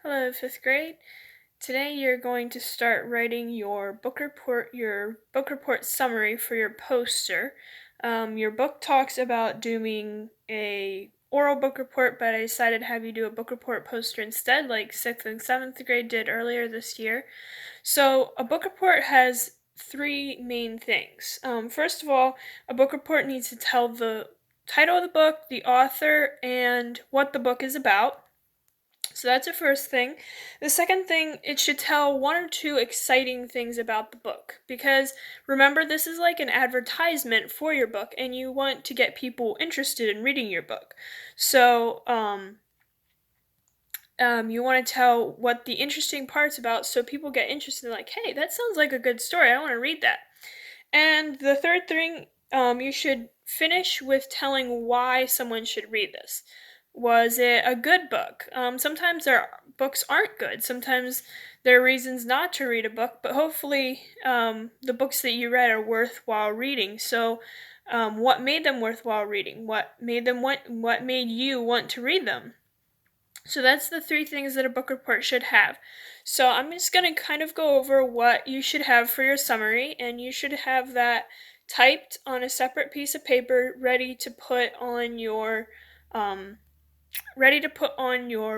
Hello, fifth grade. Today you're going to start writing your book report summary for your poster. Your book talks about doing a oral book report, but I decided to have you do a book report poster instead, like 6th and 7th grade did earlier this year. So a book report has three main things. First of all, a book report needs to tell the title of the book, the author, and what the book is about. So that's the first thing. The second thing, it should tell one or two exciting things about the book. Because remember, this is like an advertisement for your book, and you want to get people interested in reading your book. So, you want to tell what the interesting parts about so people get interested, like, hey, that sounds like a good story. I want to read that. And the third thing, you should finish with telling why someone should read this. Was it a good book? Sometimes their books aren't good. Sometimes there are reasons not to read a book, but hopefully the books that you read are worthwhile reading. So, what made them worthwhile reading? What made you want to read them? So that's the three things that a book report should have. So I'm just going to kind of go over what you should have for your summary, and you should have that typed on a separate piece of paper ready to put on your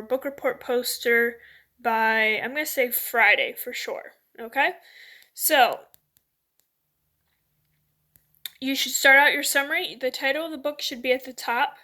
book report poster by, I'm going to say, Friday for sure. Okay? So you should start out your summary. The title of the book should be at the top.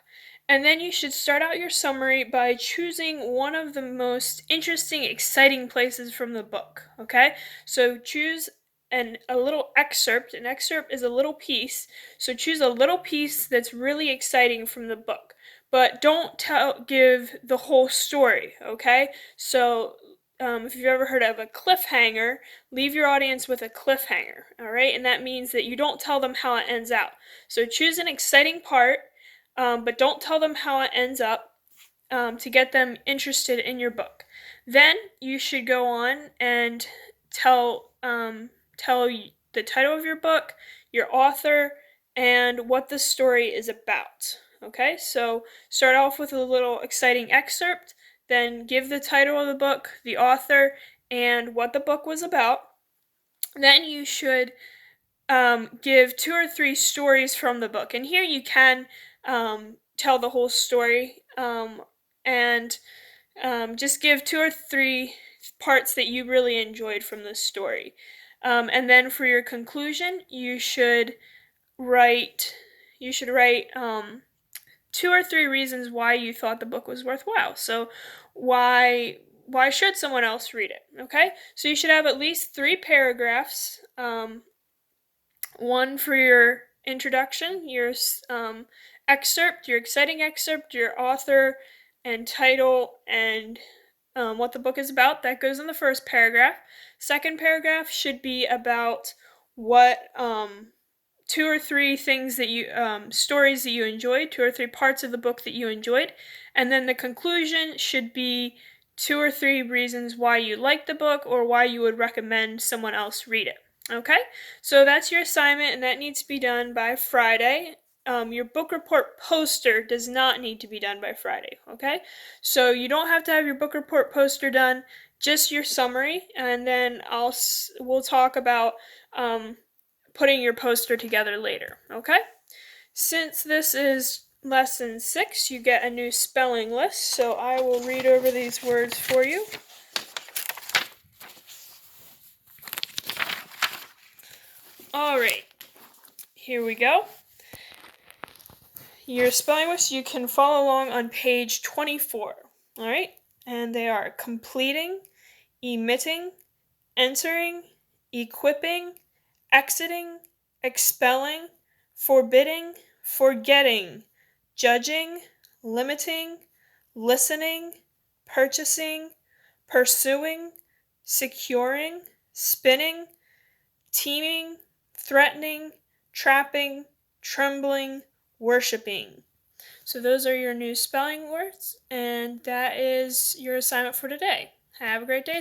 And then you should start out your summary by choosing one of the most interesting, exciting places from the book. Okay? So choose a little excerpt. An excerpt is a little piece. So choose a little piece that's really exciting from the book. But don't give the whole story, okay? So if you've ever heard of a cliffhanger, leave your audience with a cliffhanger, all right? And that means that you don't tell them how it ends out. So choose an exciting part, but don't tell them how it ends up to get them interested in your book. Then you should go on and tell the title of your book, your author, and what the story is about. Okay, so start off with a little exciting excerpt, then give the title of the book, the author, and what the book was about. Then you should give two or three stories from the book. And here you can tell the whole story and just give two or three parts that you really enjoyed from the story. And then for your conclusion, you should write two or three reasons why you thought the book was worthwhile. So why should someone else read it? Okay, so you should have at least 3 paragraphs. One for your introduction, your excerpt, your exciting excerpt, your author and title, and what the book is about. That goes in the first paragraph. Second paragraph should be about what two or three things that you stories that you enjoyed, two or three parts of the book that you enjoyed, and then the conclusion should be two or three reasons why you like the book or why you would recommend someone else read it. Okay, so that's your assignment, and that needs to be done by Friday. Your book report poster does not need to be done by Friday. Okay, so you don't have to have your book report poster done, just your summary, and then we'll talk about putting your poster together later. Okay, since this is lesson 6, you get a new spelling list, so I will read over these words for you. Alright, here we go. Your spelling list, you can follow along on page 24. Alright, and they are completing, emitting, entering, equipping, exiting, expelling, forbidding, forgetting, judging, limiting, listening, purchasing, pursuing, securing, spinning, teaming, threatening, trapping, trembling, worshiping. So those are your new spelling words, and that is your assignment for today. Have a great day.